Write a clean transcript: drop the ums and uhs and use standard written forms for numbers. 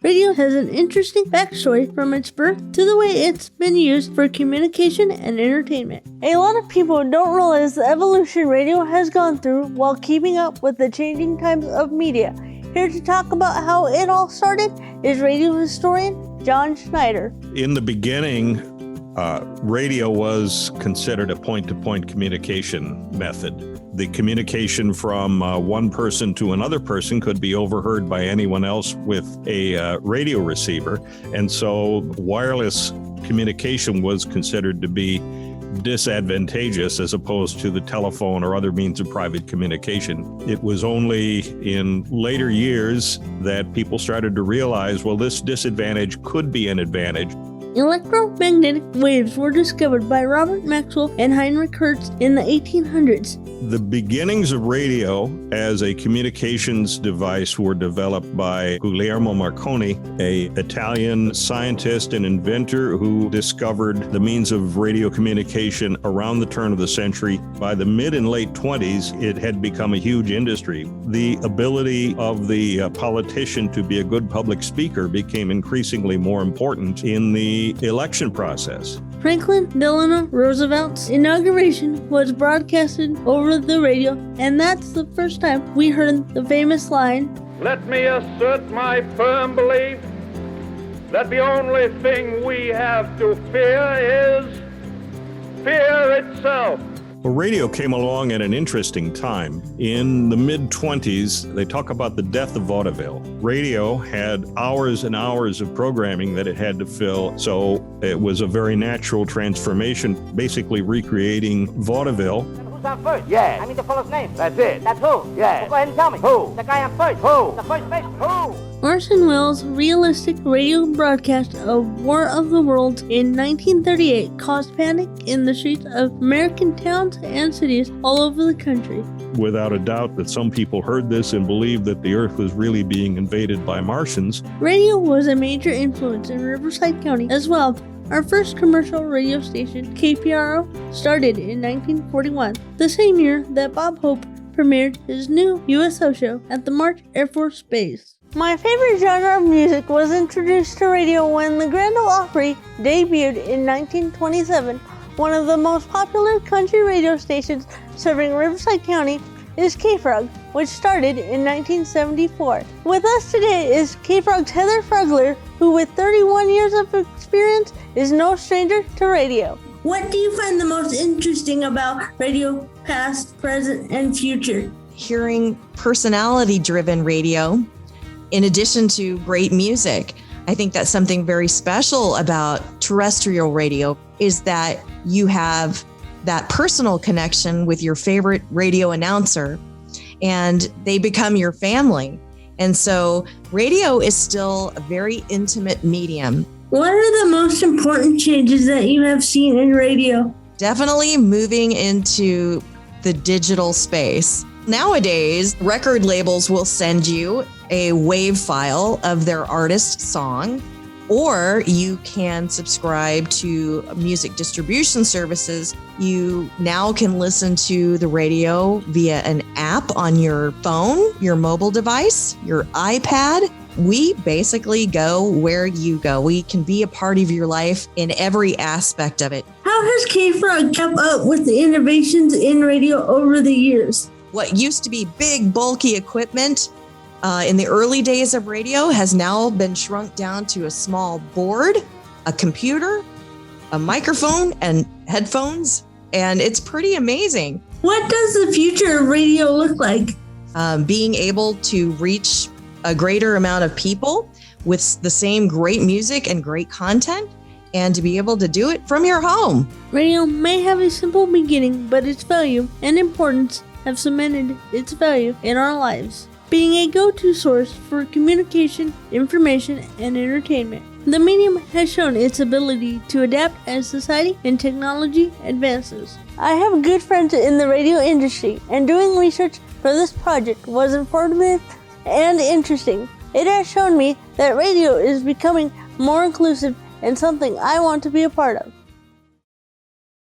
Radio has an interesting backstory from its birth to the way it's been used for communication and entertainment. A lot of people don't realize the evolution radio has gone through while keeping up with the changing times of media. Here to talk about how it all started is radio historian John Schneider. In the beginning, radio was considered a point-to-point communication method. The communication from one person to another person could be overheard by anyone else with a radio receiver. And so wireless communication was considered to be disadvantageous as opposed to the telephone or other means of private communication. It was only in later years that people started to realize, well, this disadvantage could be an advantage. Electromagnetic waves were discovered by Robert Maxwell and Heinrich Hertz in the 1800s. The beginnings of radio as a communications device were developed by Guglielmo Marconi, an Italian scientist and inventor who discovered the means of radio communication around the turn of the century. By the mid and late 20s, it had become a huge industry. The ability of the politician to be a good public speaker became increasingly more important in the election process. Franklin Delano Roosevelt's inauguration was broadcasted over the radio, and that's the first time we heard the famous line, "Let me assert my firm belief that the only thing we have to fear is fear itself." Well, radio came along at an interesting time. In the mid-20s, they talk about the death of vaudeville. Radio had hours and hours of programming that it had to fill, so it was a very natural transformation, basically recreating vaudeville. Who's on first? Yeah. I mean the fellow's name. That's it. That's who? Yeah. Well, go ahead and tell me. Who? The guy on first. Who? The first baseman. Who? Orson Welles' realistic radio broadcast of War of the Worlds in 1938 caused panic in the streets of American towns and cities all over the country. Without a doubt that some people heard this and believed that the Earth was really being invaded by Martians. Radio was a major influence in Riverside County as well. Our first commercial radio station, KFROG, started in 1941, the same year that Bob Hope premiered his new USO show at the March Air Force Base. My favorite genre of music was introduced to radio when the Grand Ole Opry debuted in 1927. One of the most popular country radio stations serving Riverside County is KFROG, which started in 1974. With us today is KFROG's Heather Froglear, who with 31 years of experience is no stranger to radio. What do you find the most interesting about radio, past, present, and future? Hearing personality-driven radio, in addition to great music. I think that's something very special about terrestrial radio, is that you have that personal connection with your favorite radio announcer, and they become your family. And so radio is still a very intimate medium. What are the most important changes that you have seen in radio? Definitely moving into the digital space. Nowadays, record labels will send you a WAV file of their artist's song, or you can subscribe to music distribution services. You now can listen to the radio via an app on your phone, your mobile device, your iPad. We basically go where you go. We can be a part of your life in every aspect of it. How has KFROG kept up with the innovations in radio over the years? What used to be big, bulky equipment in the early days of radio has now been shrunk down to a small board, a computer, a microphone, and headphones, and it's pretty amazing. What does the future of radio look like? Being able to reach a greater amount of people with the same great music and great content, and to be able to do it from your home. Radio may have a simple beginning, but its value and importance have cemented its value in our lives, being a go-to source for communication, information, and entertainment. The medium has shown its ability to adapt as society and technology advances. I have good friends in the radio industry, and doing research for this project was informative and interesting. It has shown me that radio is becoming more inclusive and something I want to be a part of.